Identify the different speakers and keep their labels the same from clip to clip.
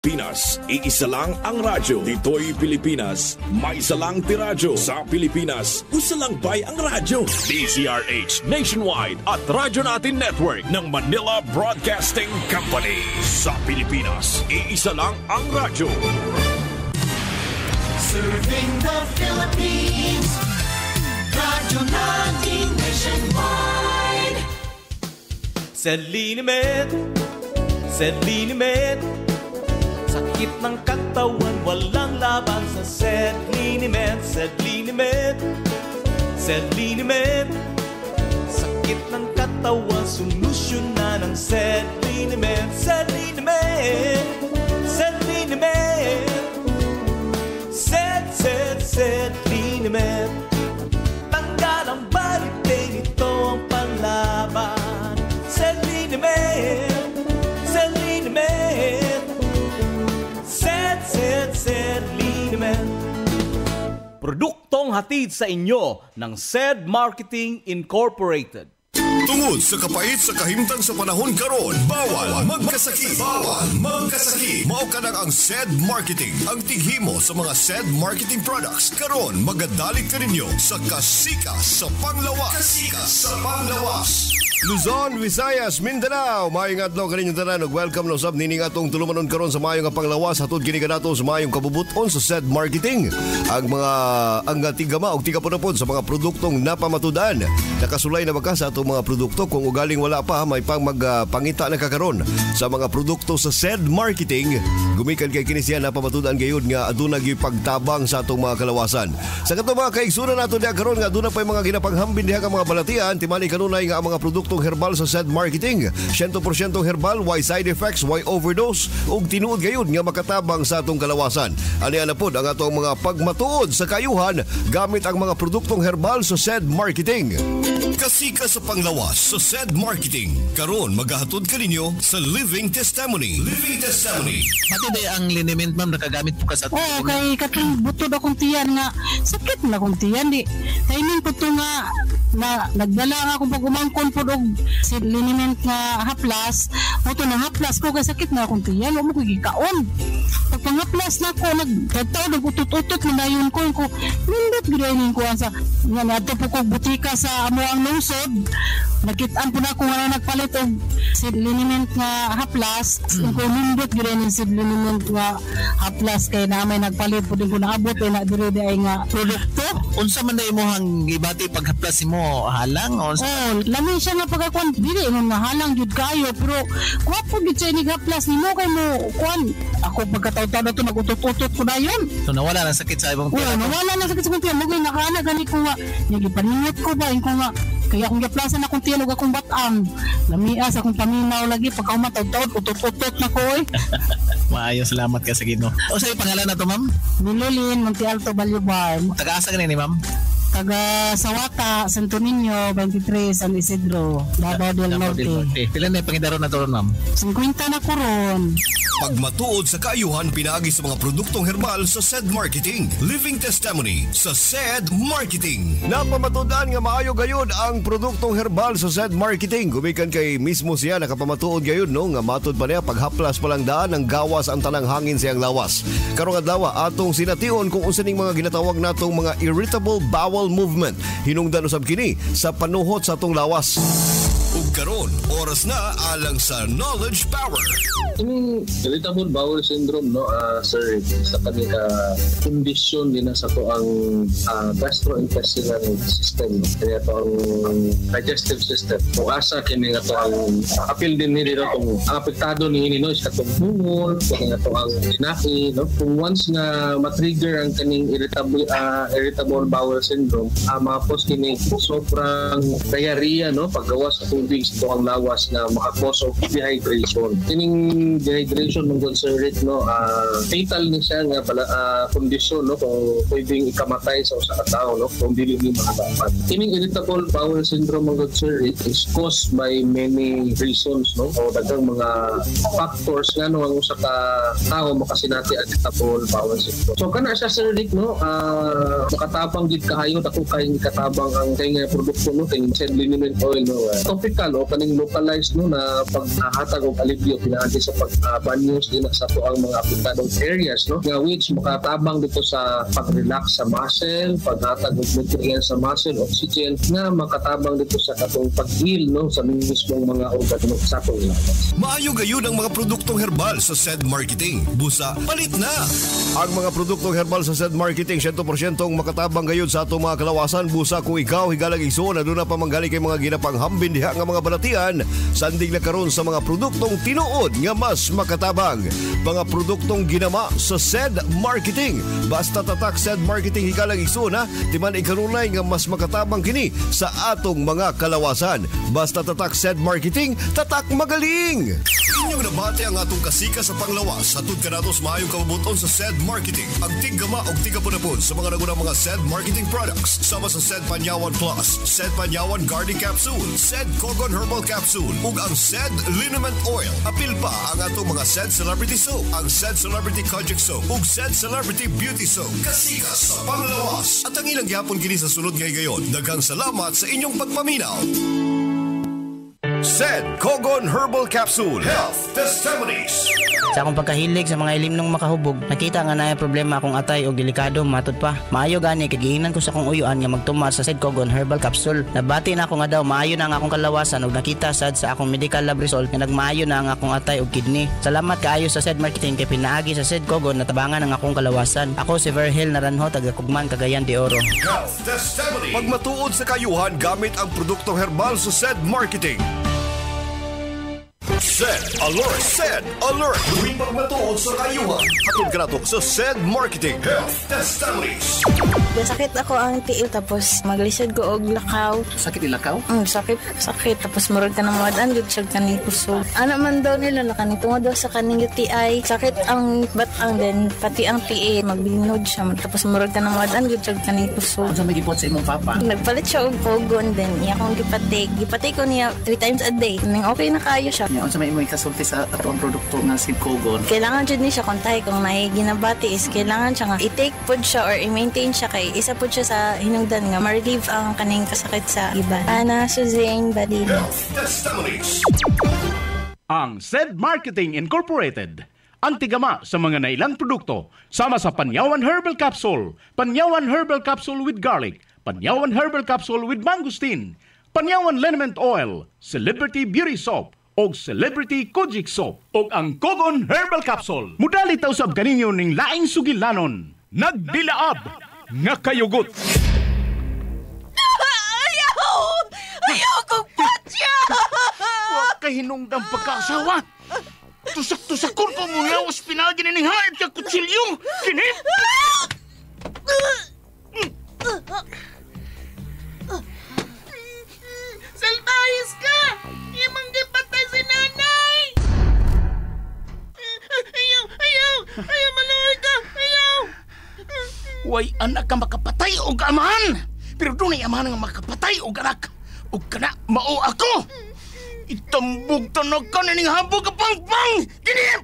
Speaker 1: Pinas, iisa lang ang radyo. Dito'y Pilipinas, may isa lang tiradyo. Sa Pilipinas, usa lang bay ang radyo. DZRH Nationwide at Radyo Natin Network ng Manila Broadcasting Company. Sa Pilipinas, iisa lang ang radyo.
Speaker 2: Serving the Philippines, Radyo Natin Nationwide.
Speaker 3: Sedlinimet, sakit ng katawan, walang laban sa Sedlinimet. Sakit ng katawan, solusyon na ng Sedlinimet. Sedlinimet. Tanggal ang baliktay, ito ang panlaban. Sedlinimet. Produktong hatid sa inyo ng SED Marketing Incorporated.
Speaker 4: Tungod sa kapait sa kahimtang sa panahon karon, bawal magkasakit. Mao ka ang SED Marketing, ang tighimo sa mga SED Marketing products. Karon magadalit ka ninyo sa kasika sa panglawas. Luzon, Visayas, Mindanao, maayong adlaw kaninyong tanan ug welcome no sab nining atong tulumanon karon sa maayong nga panglawas hatod kini kanato sa maayong kabubuton sa SED Marketing. Ang tigama og tigapon sa mga produktong napamatudan. Nakasulay na ba sa atong mga produkto kung ugaling wala pa may magpangita na kakaron sa mga produkto sa SED Marketing. Gumikan kay kini siya napamatudan gayud nga aduna gyud pagtabang sa atong mga kalawasan. Sa kato mga kaigsunan nato diha karon nga aduna pay mga ginapanghambin diha ka mga balatian timali kanunay nga ang mga produktong herbal sa SED Marketing. 100% herbal, why side effects, why overdose ug tinuod gayud nga makatabang sa atong kalawasan. Ani ana pod ang atong mga pagmatuod sa kayuhan gamit ang mga produktong herbal sa SED Marketing. Kasika sa panglawas sa SED Marketing. Karon magahatod ka ninyo sa Living Testimony.
Speaker 5: Pati day ang liniment ma'am nakagamit po ka sa
Speaker 6: atong. Oo, kay katong butod akong tiyan nga sakit na akong tiyan di. Timing ko to nga na nagdala nga akong pag-umangkon po og liniment nga haplas. O to na haplas ko kay sakit na akong tiyan. O mo ko gikaon. Pag panghaplas na ko nagtataw nag-utot-utot na dayon ko nindot girainin ko sa nga nato po kog butika sa amo ang lungsod. Nakitaan po na ako nga nagpalit og liniment nga haplas. Kung nindot girainin liniment nga haplas kay na may nagpalit po din ko naabot ay na dire ay nga produkto.
Speaker 5: Unsa man day mo hang gibati pag haplas mo halang o
Speaker 6: lamin siya nga pagkakuan dili mo halang jud kayo pero kuwapo gid siya ni haplas nimo kay mo kuan ako pagkataw-taw na to nagutot-utot ko dayon.
Speaker 5: So nawala na sakit sa ibang tiyan.
Speaker 6: Nawala na sakit sa ibang tiyan. Mugay nakaana gani ko nga nagipaningot ko ba ko nga kaya akong gaplasan akong tiyan ug akong batang. Lamias akong paminaw lagi pagka umataw-taw utot-utot na ko eh.
Speaker 5: Maayo, salamat ka sa Ginoo. O sa pangalan na to ma'am?
Speaker 6: Nilulin Monte Alto Balyobar.
Speaker 5: Taga-asa ni ma'am?
Speaker 6: Taga Sawata, Santo Niño, 23, San Isidro, Davao del Norte.
Speaker 5: Pila na pangidaro na to ron, ma'am?
Speaker 6: 50 na ko ron.
Speaker 4: Pagmatuod sa kaayuhan pinaagi sa mga produktong herbal sa SED Marketing. Living Testimony sa SED Marketing. Napamatudan nga maayo gayud ang produktong herbal sa SED Marketing. Gumikan kay mismo siya nakapamatuod gayud no nga matud pa niya paghaplas pa lang daan ang gawas ang tanang hangin siyang lawas. Karong adlaw atong sination kung unsa ning mga ginatawag natong mga irritable bowel movement. Hinungdan usab kini sa panuhot sa atong lawas. Ug karon, oras na alang sa Knowledge Power.
Speaker 7: Ini irritable bowel syndrome no sir sa kanila kondisyon din sa to ang gastrointestinal system kaya to ang digestive system. Kung asa kini nga to ang apil din ni dito kung apektado ni no sa tong bungol kaya to ang dinaki no kung once nga ma-trigger ang kaning irritable bowel syndrome mapos kini sobrang diarrhea no paggawas sa tubig sa tuwang lawas na makakos of dehydration. Kining dehydration ng considerate no fatal ni siya nga pala kondisyon no kung pwedeng ikamatay sa usa ka tawo no kung dili ni makabapan. Kining irritable bowel syndrome ng considerate is caused by many reasons no o daghang mga factors nga no ang usa ka tawo makasinati ang irritable bowel syndrome. So kana siya sir Rick no makatabang gid kahayo dako kay katabang ang kay nga produkto no kay liniment oil no topical lokal o kaning localized no na paghatag og alivio pinaagi sa pagbanyos din sa to ang mga apektadong areas no nga which makatabang dito sa pag-relax sa muscle, paghatag og nutrients sa muscle, oxygen nga makatabang dito sa katong pag-heal no sa mismong mga organo sa atong lawas.
Speaker 4: Maayo gayud ang mga produktong herbal sa SED Marketing. Busa, palit na! Ang mga produktong herbal sa SED Marketing 100% makatabang gayud sa atong mga kalawasan. Busa kung ikaw higalang igsoon na doon na pamanggali kay mga ginapanghambin diha nga mga balatian, sandig na karon sa mga produktong tinuod nga mas makatabang. Mga produktong ginama sa SED Marketing. Basta tatak SED Marketing higalang igsoon ha, timan ikanunay nga mas makatabang kini sa atong mga kalawasan. Basta tatak SED Marketing, tatak magaling! Inyong nabati ang atong kasika sa panglawas. Hatod ka nato sa maayong kabubuton sa SED Marketing. Ang tigama o tigapunapon sa mga nagunang mga SED Marketing products. Sama sa SED Panyawan Plus, SED Panyawan Garden Capsule, SED Kogon Herbal Capsule, ug ang SED Liniment Oil. Apil pa ang atong mga SED Celebrity Soap, ang SED Celebrity Kojic Soap, ug SED Celebrity Beauty Soap. Kasika sa panglawas. At ang ilang gyapon kini sa sunod ngay gayon. Daghang salamat sa inyong pagpaminaw. SED Kogon Herbal Capsule Health Testimonies.
Speaker 8: Sa akong pagkahilig sa mga ilim nung makahubog, nakita nga na problema akong atay o delikado matod pa. Maayo gani kagiingnan ko sa akong uyuan nga magtumas sa SED Kogon Herbal Capsule. Nabati na ako nga daw maayo na ang akong kalawasan ug nakita sad sa akong medical lab result nga nagmaayo na ang akong atay ug kidney. Salamat kaayo sa SED Marketing kay pinaagi sa SED Kogon natabangan ang akong kalawasan. Ako si Verhel Naranjo, taga Kugman, Cagayan de Oro.
Speaker 4: Health Testimony. Pagmatuod sa kayuhan gamit ang produktong herbal sa SED Marketing. SED Alert! SED Alert! Tuwing pagmatuod sa kayuhan. Hatod ka nato sa SED Marketing Health Testimonies.
Speaker 9: Sakit ako ang tiil tapos maglisod ko og lakaw.
Speaker 5: Sakit ilakaw?
Speaker 9: Sakit tapos murag ka na mawadaan gud siya kaning puso. Ano man daw nila nakanitungod daw sa kaning UTI. Sakit ang batang din pati ang PA magbinod siya tapos murag ka na mawadaan gud siya kaning puso.
Speaker 5: Unsa may gipot sa imong papa?
Speaker 9: Nagpalit siya og Kogon din. Iya akong gipatay ko niya 3 times a day. Ning okay na kayo siya.
Speaker 5: Unsa may imong ikasulti sa atong produkto nga SED Kogon?
Speaker 9: Kailangan jud ni siya kontay kung may ginabati is kailangan siya nga i-take pod siya or i-maintain siya kay isa pod siya sa hinungdan nga ma-relieve ang kaning kasakit sa iba. Ana Suzanne Badino.
Speaker 10: Ang SED Marketing Incorporated, ang tigama sa mga nailang produkto, sama sa Panyawan Herbal Capsule, Panyawan Herbal Capsule with Garlic, Panyawan Herbal Capsule with Mangosteen, Panyawan Liniment Oil, Celebrity Beauty Soap, o Celebrity Kojic Soap, o ang Kogon Herbal Capsule. Mudali taw sab kaninyo ning laing sugilanon. Nagdilaab nga kayugot.
Speaker 2: Ayaw kong patya!
Speaker 10: Huwag kay hinungdang pagkasawa. Tusak-tusakon ko muna ang ospinal ginining haid ka kutsilyo. Kinip!
Speaker 2: Salbahis ka! Imang gipatay si nanay! Ayaw, maluhay ka! Ayaw!
Speaker 10: Way anak ka makapatay o amahan. Pero doon ay amahan nga makapatay o anak. O kana mao ako. Itambog tanag ka na ning habog ka pang-pang. Kinip!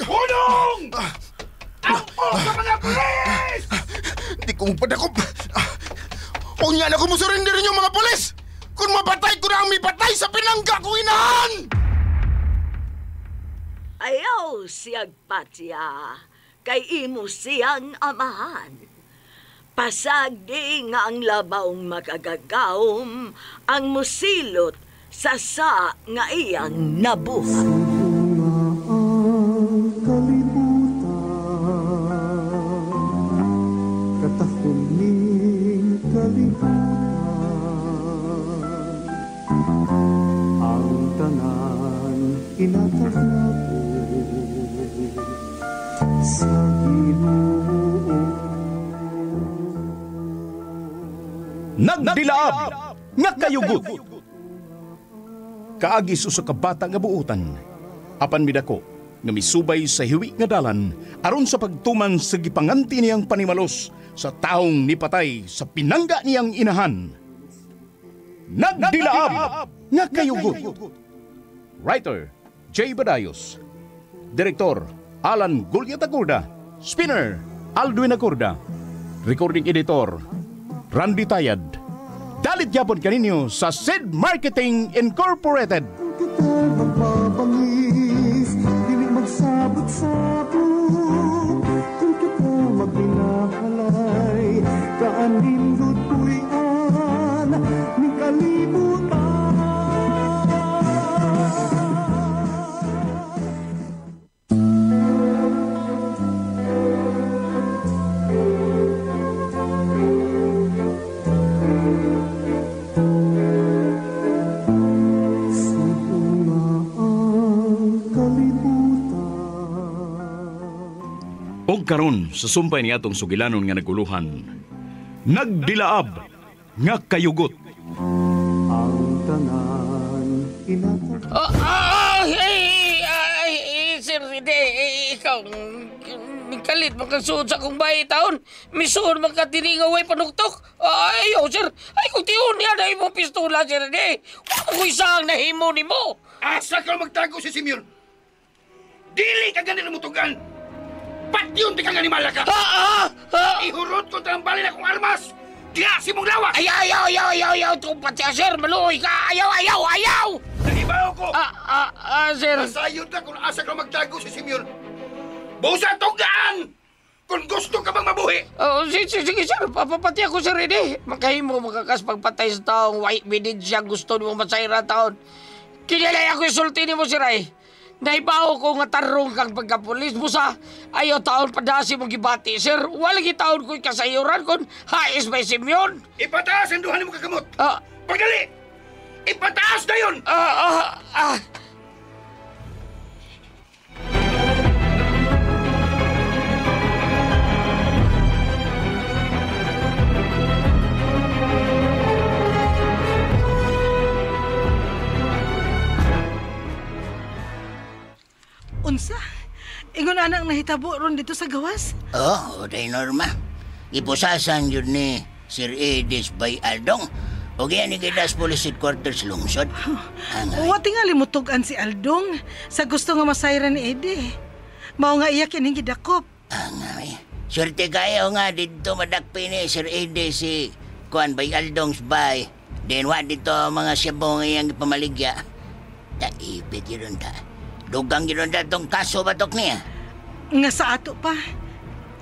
Speaker 10: Hulong! Ampo sa mga pulis!
Speaker 11: Di kong padakop. Huwag niya na kumusurindirin yung mga pulis. Kung mapatay ko na ang may patay sa pinangga kong inahan!
Speaker 12: Ayaw siyag patya, kay imo siyang amahan. Pasagdi nga ang labawng makagagawom, ang musilot sa nga iyang nabuhat.
Speaker 13: Katahuling kalibutan, ang tanan inatag na po sa Ginoo.
Speaker 10: Nagdilaab nga kayugot. Kaagi sa kabata nga buutan, apan midako nga misubay sa hiwi nga dalan aron sa pagtuman sa gipanganti niyang panimalos sa taong nipatay sa pinangga niyang inahan. Nagdilaab nga kayugot. Writer J. Badayos, Direktor Alan Gulyat Acorda, Spinner Aldwin Acorda, Recording Editor, Randy Tayad. Dalit yapon kaninyo sa SED Marketing Incorporated.
Speaker 13: Magpapangis, hindi magsabot-sabot. Kung kita magpinahalay, kaanindot tuwian, ni kalimutan.
Speaker 10: Og karon sa sumpay ni atong sugilanon nga naguluhan, nagdilaab nga kayugot.
Speaker 13: Ang tanan inatag.
Speaker 2: Sir Ride, ikaw, kalit magkasuod sa kong bahay taon. Misuon magkatiringaway panuktok. Ayaw, sir. Ay, kung tiyon niya na imong pistola, Sir Ride. Huwag ko isang nahimo ni mo.
Speaker 11: Asa ka magtago si Simeon? Dili ka ganun mutugan. Patyon di ka nga ni Malaka. Ihurot ko tambalin akong armas. Diya si mong lawas.
Speaker 2: Ayaw. Tumpat siya, sir. Maluoy ka. Ayaw.
Speaker 11: Nahibaw ko.
Speaker 2: Sir.
Speaker 11: Nasayod ka kung asa ka magtago si Simeon. Busa tugaan! Kung gusto ka bang mabuhi.
Speaker 2: Sige, sir. Papapati ako, Sir Ride. Makahimo makakas pagpatay sa taong white bidid siya gusto ni mo masayra taon. Kinalay ako isulti ni mo, Sir Ray. Naibaw ko nga tarong kang pagkapulis mo sa ayaw taon padasi mong gibati, sir. Walang taon ko'y kasayuran kung hais may Simeon.
Speaker 11: Ipataas ang duhan mo kagamot. Pagdali! Ipataas na yun!
Speaker 14: Unsa? Ingon anang nahitabo ron dito sa gawas?
Speaker 15: Day Norma. Ipusasan yun ni Sir Edis by Aldong. O kaya ni Kidas Police Headquarters lungsod.
Speaker 14: Wa tingali mo tugan si Aldong sa gusto nga masayra ni Ede. Mao nga iyak ining gidakop.
Speaker 15: Angay. Swerte kayo nga dito madakpi ni Sir Edis si Kuan by Aldong's bay. Then wa dito mga siyabong iyang pamaligya. Taipit yun ta. Dugang yun datong kaso batok niya.
Speaker 14: Nga sa ato pa.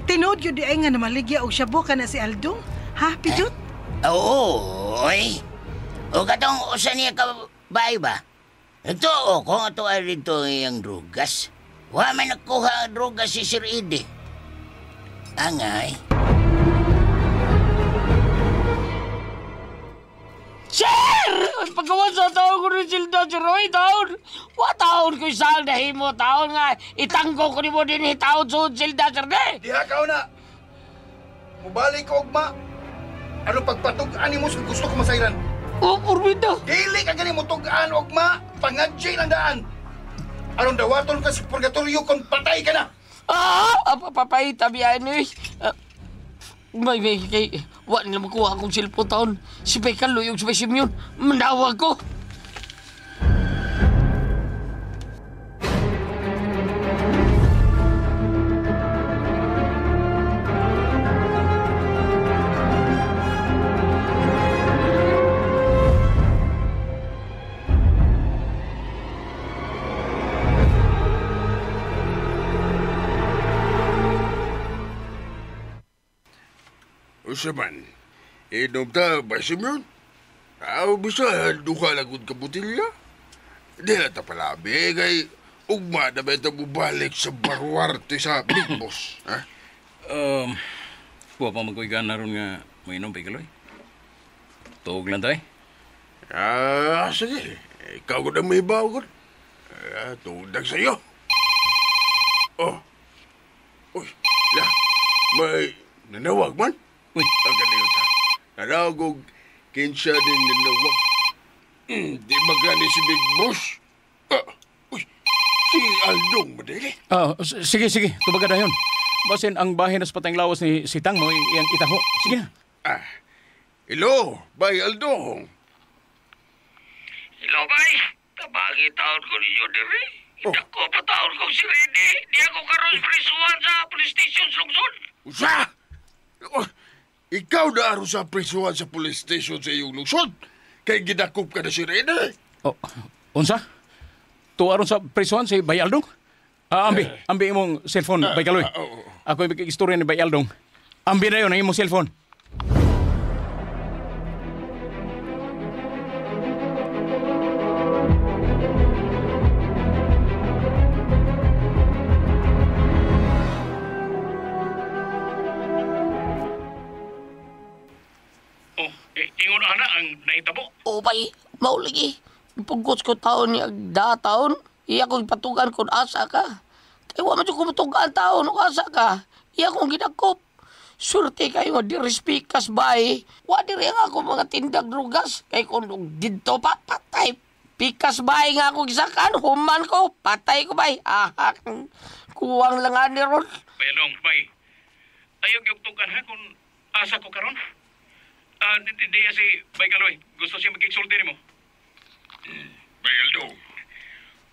Speaker 14: Tinood yun di ay nga namaligya o siyabo ka na si Aldong. Ha, Pidot?
Speaker 15: Oo, oy. O katong usan niya ka bahay ba? Ito, kung ito ay rito yung drugas. Wa may nakuha ang drugas si Sir Ede. Angay.
Speaker 2: Sir! Pagkawan sa taon ko rin silda, Sir Roy, taon. Wa taon ko isang nahimo, taon nga. Itanggo ko ni mo din taon sa silda, Sir De.
Speaker 11: Diha ka na. Mubalik ko, Ogma. Ano pagpatugaan mo sa gusto ko masayran?
Speaker 2: Purbida.
Speaker 11: Dili ka gani mo tugaan, Ogma. Pangadjay lang daan. Anong dawaton ka sa purgatorio kung patay ka na?
Speaker 2: Papay, tabihan eh. May, wa nila makuha akong silpo taon. Si Pekal, luyog sa Simeon. Mandawag ko.
Speaker 11: Usaman, inom ta ba Simeon? Bisa duha lagod ka butilya? Di na ta palabi, kay ugma na ba ito bubalik sa barwarte sa Big Boss, ha?
Speaker 16: Kuha pa magkuigan na ron nga mainom, Pekaloy. Tuog lang tayo.
Speaker 11: Sige. Ikaw ko na may bawag. Tudag sa'yo. Uy, may nanawag man?
Speaker 16: Uy.
Speaker 11: Ang kanino ta. Nanawag kinsa din nanawag. Di magani si Big Boss. Uy, si Aldong madali.
Speaker 10: Sige. Tubaga na yun. Basin ang bahay na sa patayang lawas ni Sitang mo, iyang itaho. Sige na.
Speaker 11: Hello, Bay Aldong.
Speaker 2: Hello, Bay. Tabagi taon ko ninyo, Diri. Ako pa taon ko si Rene. Di ako karoon prisuhan sa police station lungsod.
Speaker 11: Usa! ikaw na aro sa prisuhan sa police station sa iyong lungsod. Kay gidakop ka na si Rene.
Speaker 16: Oh, unsa? Tuaron sa prisuhan si Bay Aldong? Ambi imong cellphone, Bay Kaloy. Ako yung istorya ni Bay Aldong. Ambi na yun ang imong cellphone.
Speaker 10: Ingon ana ang naitabo.
Speaker 2: O bay, mauligi. Pagkos ko taon niya taon, iya kong patugan kung asa ka. Kaya wa man ko patugan taon kung asa ka. Iya kong ginakop. Surte kayo nga dirispikas bay. Wa diri nga ako mga tindag drugas. Kaya kung dito pa, patay. Pikas bay nga ako gisakan, human ko, patay ko bay. Ahak, kuwang lang ani ron.
Speaker 10: Bayalong, bay. Ayog yung tugan ha kung asa ko karon. Diya si Bay Kaloy. Gusto siya magkiksulti ni mo.
Speaker 11: Bay Aldong,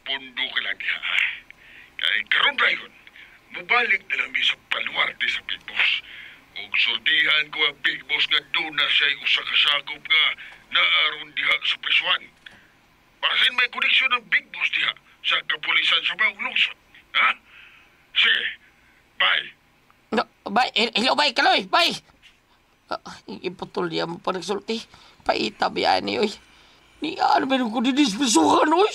Speaker 11: pundo ka lang diha. Kaya karon dayon, mubalik na lang sa paluarte sa Big Boss. Ug sultihan ko ang Big Boss nga doon na siya'y usa kasakop nga naaron diha sa prisuan. Basin may koneksyon ng Big Boss diha sa kapulisan sa Baong Lungsod. Ha? Sige, bye.
Speaker 2: No, bay, hello bay, Kaloy, bay. Iputol niya mo pa nagsulti. Paita biya ni oy. Ni ano ba nung ko didispesuhan oy?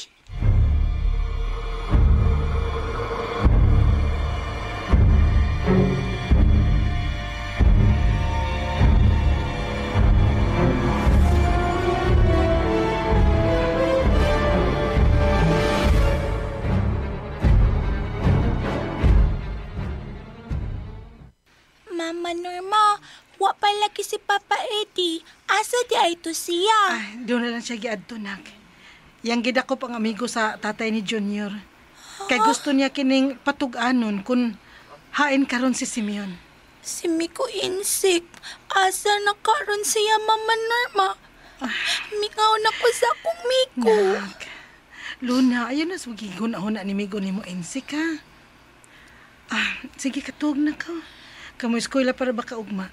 Speaker 17: Mama Norma, wa palagi si Papa Eddie. Asa di ay to siya?
Speaker 14: Doon na lang siya giadto, nak. Yang gidakop ang amigo sa tatay ni Junior. Kay gusto niya kining patug-anon kung hain karon si Simeon.
Speaker 17: Si Miko insik. Asa na karon siya, Mama Norma? Mingaw na ko sa akong Miko.
Speaker 14: Nak, Luna, ayaw na sugigon-ahon na ni Migo ni mo insik, ha? Sige, katug na ka. Kamu eskwela para baka ugma.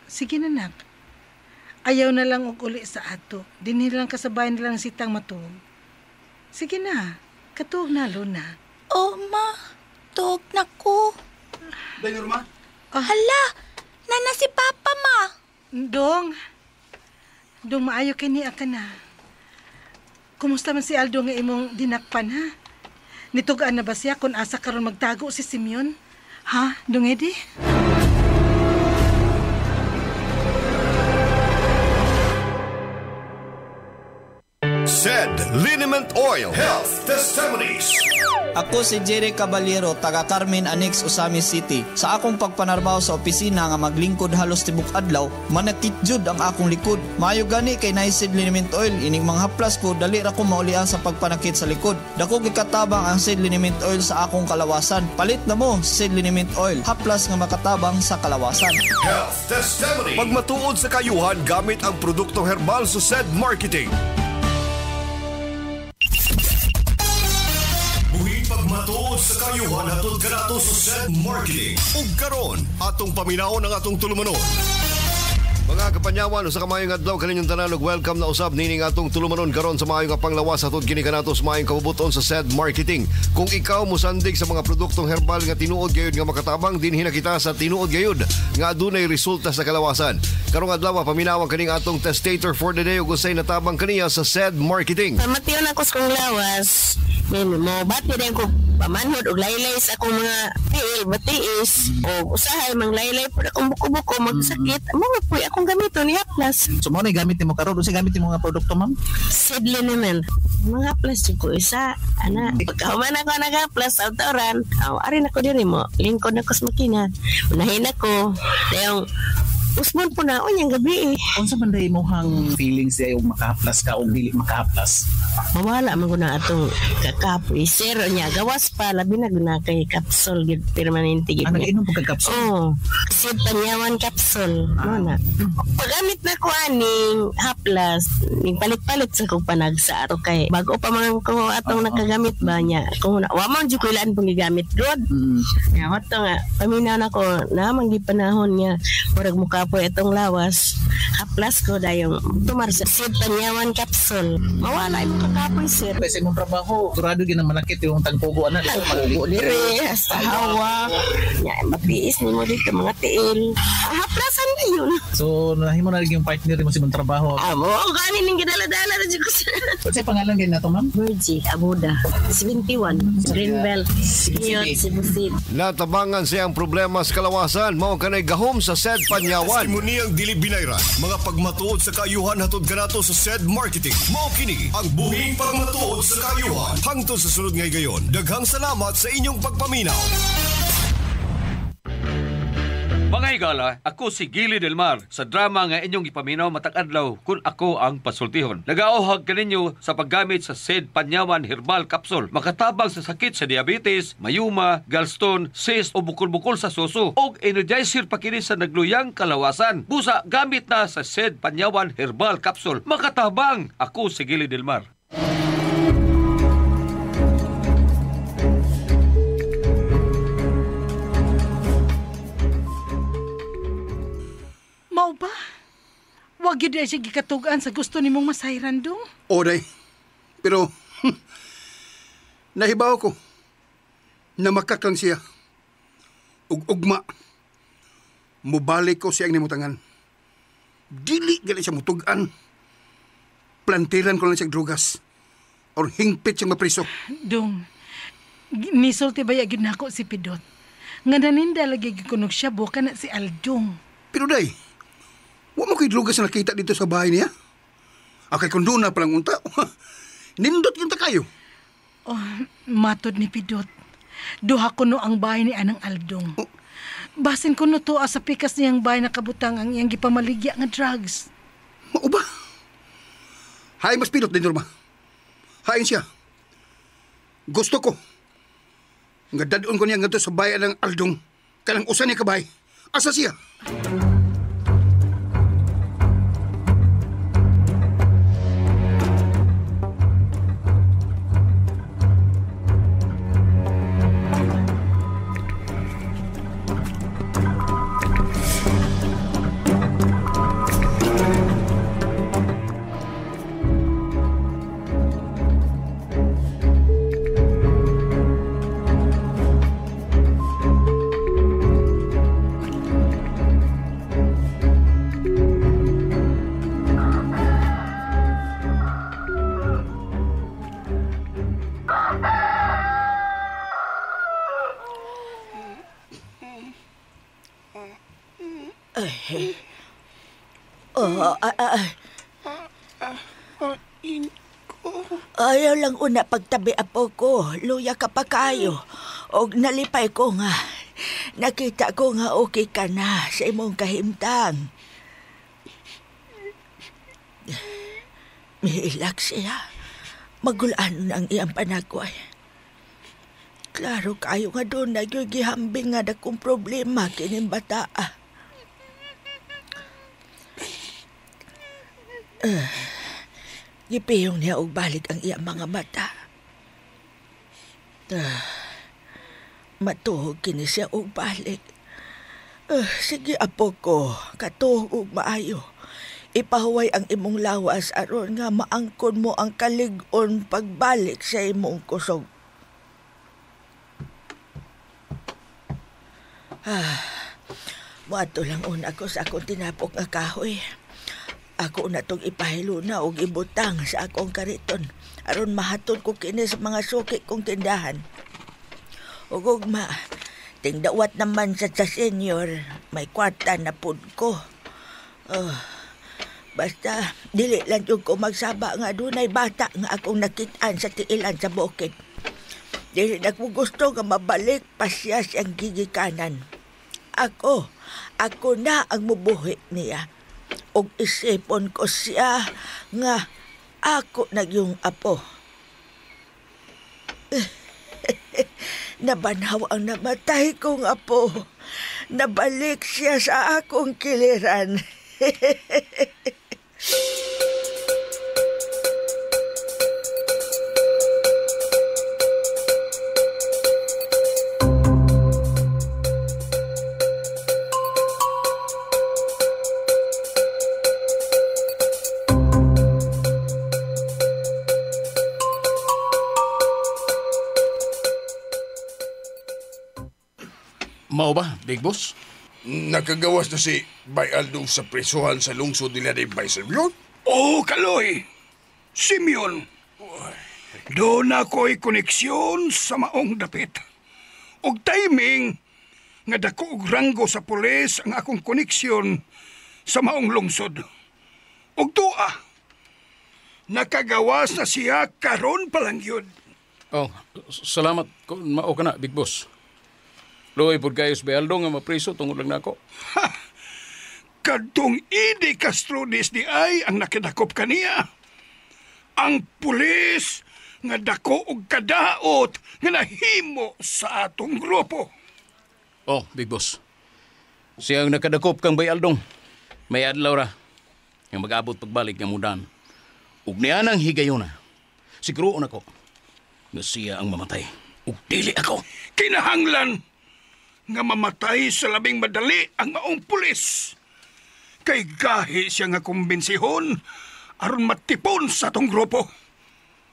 Speaker 14: Sige na, nak. Ayaw na lang og uli sa ato. Dinhi lang kasabay nilang sitang matuog. Sige na. Katuog na, Luna.
Speaker 17: Oh, ma. Tuog na ko.
Speaker 18: Day, Norma?
Speaker 17: Hala! Nana si Papa, ma.
Speaker 14: Dong, maayo kay niya ka na. Kumusta man si Aldo nga imong dinakpan, ha? Nitugaan na ba siya kung asa karon magtago si Simeon? Ha, Dong Eddie?
Speaker 4: Zed Liniment Oil Health Testimonies.
Speaker 19: Ako si Jerry Caballero, taga Carmen Annex, Osami City. Sa akong pagpanarbaho sa opisina nga maglingkod halos tibok adlaw, manakitjud ang akong likod. Maayo gani kay Zed Liniment Oil, ining mga haplas ko dali ra ko maulian sa pagpanakit sa likod. Dako gikatabang ang Zed Liniment Oil sa akong kalawasan. Palit na mo Zed Liniment Oil, haplas nga makatabang sa kalawasan.
Speaker 4: Health Testimony. Pagmatuod sa kayuhan gamit ang produktong herbal sa Zed Marketing. Pagmatuod sa kayuhan hatod kanato sa Zed Marketing. Ug karon atong paminaon ang atong tulumanon. Mga kapanyawan sa kamayong adlaw kaninyong tanan ug welcome na usab nining atong tulumanon karon sa maayo nga panglawas hatod kini kanato sa maayong kabubuton sa Zed Marketing. Kung ikaw mosandig sa mga produktong herbal nga tinuod gayud nga makatabang, dinhi na kita sa tinuod gayud nga adunay resulta sa kalawasan. Karong adlaw paminawan kaning atong testator for the day ug usay natabang kaniya sa Zed Marketing.
Speaker 20: Pamatiyon ako sa kong lawas. Mo bati din ko pamanhod og laylay sa akong mga batiis o usahay mang laylay pud akong buko-buko magsakit. Mo puy akong gamiton ni Haplas.
Speaker 5: So mo na gamit mo karon usa gamit mo nga produkto, ma'am?
Speaker 20: Zed Liniment. Mga Haplas ko isa ana pagkahuman ako nag-Haplas sa autoran. Ari na ko diri mo lingkod na ko sa makina. Unahin ako. Dayong usman po na onyang gabi eh.
Speaker 5: Unsa man day imong feelings day og makahaplas ka og dili makahaplas?
Speaker 20: Mawala man ko na atong kakapoy. Zero niya. Gawas pa. Labi na guna kay capsule. Permanente.
Speaker 5: Nag-inom po ka capsule?
Speaker 20: Oo. Zed Panyawan capsule. Muna. Pagamit na ko aning haplas. Ning palit-palit sa kong panagsa. Ato kay bago pa man ko atong nakagamit ba niya. Kung wamang di ko ilan pong gigamit. Good. Kaya ito nga. Paminaw na ko na manggi panahon niya. Murag mukha po itong lawas. Haplas ko dayong tumar sa Sid Panyawan Capsule. Mawala yung kakapoy, sir.
Speaker 5: Kasi mong trabaho, durado ginamalakit yung tagpugo na.
Speaker 20: Tagpugo dire, hasta hawa. Mapiis ni mo dito mga tiil. Haplasan na yun.
Speaker 5: So, nahimo na rin yung partner mo sa mong trabaho.
Speaker 20: Mo, ganin yung ginala-dala na dyan ko, sir.
Speaker 5: What's yung pangalan kayo na ito, ma'am?
Speaker 20: Virgie Abuda, 71, Greenbelt, Cebu City.
Speaker 4: Natabangan siyang problema sa kalawasan, mao kanay gahom sa SED Panyawan.
Speaker 1: Testimonyang dili binayran, mga pagmatuod sa kayuhan hatod kanato sa SED Marketing. Mao kini ang buhing pagmatuod sa kayuhan. Hangtod sa sunod nga gayon, daghang salamat sa inyong pagpaminaw.
Speaker 18: Mga higala, ako si Gili Del Mar sa drama nga inyong ipaminaw matag adlaw kung ako ang pasultihon. Nagaohag kaninyo sa paggamit sa SED Panyawan Herbal Capsule. Makatabang sa sakit sa diabetes, mayuma, gallstone, cyst o bukol-bukol sa suso. Og energizer pa kini sa nagluyang kalawasan. Busa, gamit na sa SED Panyawan Herbal Capsule. Makatabang, ako si Gili Del Mar.
Speaker 14: Mao ba? Wag yun siya gikatugaan sa gusto ni mong masayran dong.
Speaker 21: Oday. Pero, nahibaw ko na makakang siya. Ugma. Mubalik ko siya ang nimutangan. Dili gali siya mutugan. Plantiran ko lang siyang drugas. Or hingpit siyang mapriso.
Speaker 14: Dong, nisulti ba yagin ako si Pidot? Nga naninda lagi gikunog siya buka na si Aldong.
Speaker 21: Pero day, wa mo kay drugas na nakita dito sa bahay niya? Akay kung doon na palang unta. Nindot yung kayo.
Speaker 14: Oh, matod ni Pidot. Duha ko no ang bahay ni Anang Aldong. Basin ko no to sa pikas niyang bahay na kabutang ang iyang gipamaligya nga drugs.
Speaker 21: Mao ba? Hay mas Pidot din Norma. Hain siya. Gusto ko. Nga dadon ko niya nga to sa bahay ng Aldong. Kalang usan niya kabay. Asa siya?
Speaker 12: Ayaw lang una pagtabi apo ko. Luya ka pa kayo. Og nalipay ko nga. Nakita ko nga okay ka na sa imong kahimtang. Mihilak siya. Magulaan ang iyang panagway. Klaro kayo nga doon nagyugihambing nga dakong problema kining bata. Gipiyong niya og balik ang iyang mga mata. Matuhog kini siya og balik. Sige apo ko, katuhog og maayo. Ipahuway ang imong lawas aron nga maangkon mo ang kalig-on pagbalik sa imong kusog. Muadto lang una ko sa akong tinapok nga kahoy. Ako na itong ipahilo na o ibutang sa akong kariton aron mahatod ko kini sa mga suki kong tindahan. O gugma, tingdawat naman sa senior, may kwarta na pud ko. Basta, dili lang yung ko magsaba nga dunay bata nga akong nakitaan sa tiilan sa bukid. Dili na ko gusto nga mabalik pa siya siyang gigikanan. Ako na ang mubuhi niya. Og isipon ko siya nga ako nagyong apo. Nabanhaw ang namatay kong apo. Nabalik siya sa akong kiliran.
Speaker 16: Mao ba, Big Boss?
Speaker 11: Nakagawas na si Bay Aldong sa presuhan sa lungsod nila ni Bay Simeon?
Speaker 21: Oo, Kaloy. Simeon. Doon ako'y koneksyon sa maong dapit. Og timing, nga dako og ranggo sa pulis ang akong koneksyon sa maong lungsod. Og tua, nakagawas na siya karon pa lang yun.
Speaker 16: Oh, salamat kung mao ka na, Big Boss. Loy pod kayos Bay Aldong nga mapriso tungod lang nako.
Speaker 21: Kadtong Idi Castrones di ay ang nakidakop kaniya. Ang pulis nga dako og kadaot nga nahimo sa atong grupo.
Speaker 16: Oh, Big Boss. Siya ang nakadakop kang Bay Aldong. May adlaw ra nga mag-abot pagbalik nga mudan. Ug niya nang higayuna. Siguroon ako nga siya ang mamatay. Ug dili ako.
Speaker 21: Kinahanglan nga mamatay sa labing madali ang maong pulis. Kay gahi siya nga kumbensihon aron matipon sa atong grupo.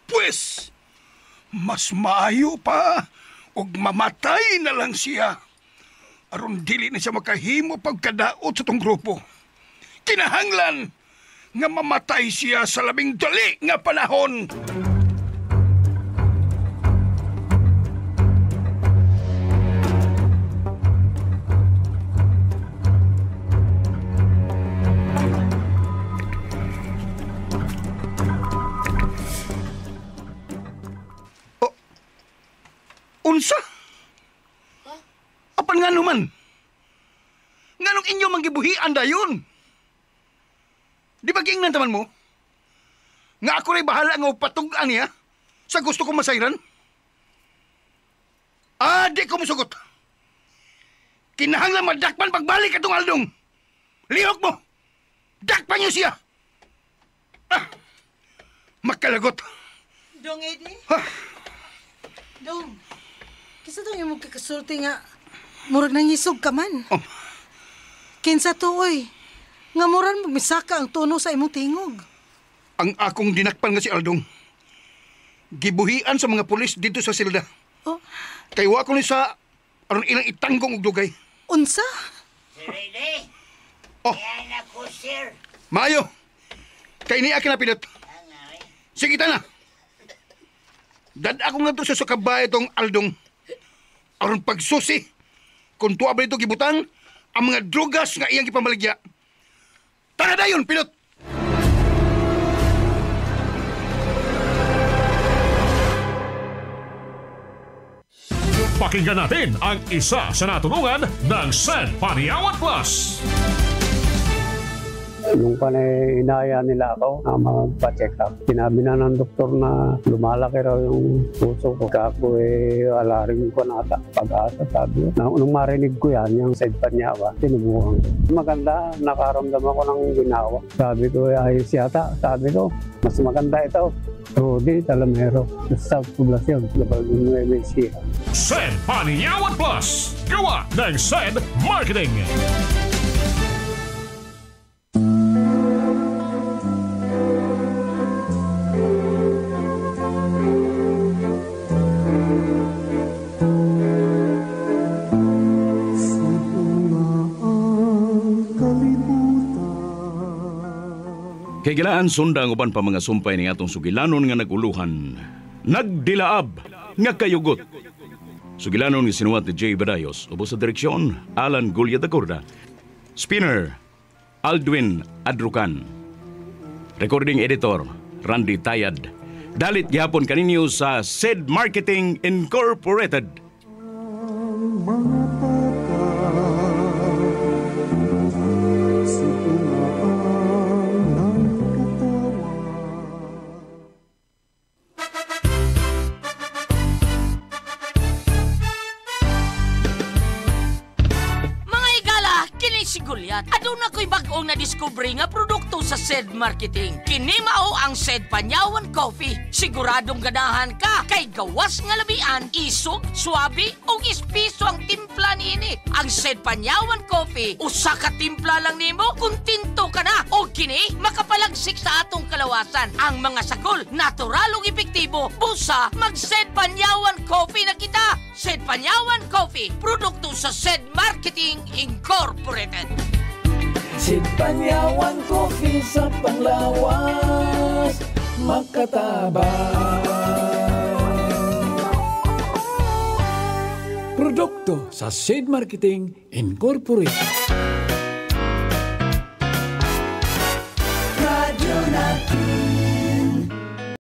Speaker 21: Pues, mas maayo pa og mamatay na lang siya aron dili na siya makahimo pagkadaot sa atong grupo. Kinahanglan nga mamatay siya sa labing dali nga panahon. Unsa? Apan nga naman? Nganong inyo manggibuhian dayon? Di ba giingnan taman mo? Nga ako rin bahala nga upatugan niya sa gusto kong masayran? Di ko musugot. Kinahanglan madakpan pagbalik atong Aldong. Lihok mo! Dakpan niyo siya! Makalagot.
Speaker 14: Dong, Eddie? Dong, kisa daw yung magkakasulti nga murag nangisog ka man. Kinsa to, oy. Nga muran magmisaka ang tono sa imong tingog.
Speaker 21: Ang akong dinakpan nga si Aldong. Gibuhian sa mga pulis dito sa silda. Kay wa ko ni sa aron ilang itanggong og dugay.
Speaker 14: Unsa?
Speaker 15: Sir Eddie? Yan ako, sir.
Speaker 21: Maayo. Kay ni akin na pinot. Sige ta na. Dad ako nga to sa sukabay itong Aldong. Aron pagsusi. Kung tuwa ba ito gibutan, ang mga drogas nga iyang ipamaligya. Tara dayon, pilot!
Speaker 1: Pakinggan natin ang isa sa natulungan ng Sen Paniawat Plus.
Speaker 3: Nung panay inaya nila ako na magpa-check up, sinabi na ng doktor na lumalaki raw yung puso ko. Kaya ako wala rin ko nata pag-asa, sabi ko. Nung marinig ko yan, yung Sen Paniawat, sinubukan ko. Maganda, nakaramdam ako ng ginawa. Sabi ko, ayos yata. Sabi ko, mas maganda ito. Rudy Talamero, sa poblasyon, Labag Nueva Ecija.
Speaker 1: Sen Paniawat Plus, gawa ng Sen Marketing.
Speaker 10: Kay gilaan sundang uban pa mga sumpay ni atong sugilanon nga naguluhan. Nagdilaab nga kayugot. Sugilanon nga sinuwat ni Jay Badayos, ubos sa direksyon, Alan Gulya Dacorda. Spinner, Aldwin Adrucan. Recording editor, Randy Tayad. Dalit gihapon kaninyo sa SED Marketing Incorporated.
Speaker 2: salamat. Aduna ko'y bag-ong na-discovery nga produkto sa SED Marketing. Kini mao ang SED Panyawan Coffee. Siguradong ganahan ka kay gawas nga labian, isog, swabe o ispiso ang timpla niini. Ang SED Panyawan Coffee, usa ka timpla lang nimo, kuntinto ka na. O kini makapalagsik sa atong kalawasan. Ang mga sagol, natural ug epektibo. Busa, mag-SED Panyawan Coffee na kita. SED Panyawan Coffee, produkto sa SED Marketing Incorporated.
Speaker 6: SED Panyawan Coffee sa panglawas, makatabang. Produkto sa SED Marketing Incorporated.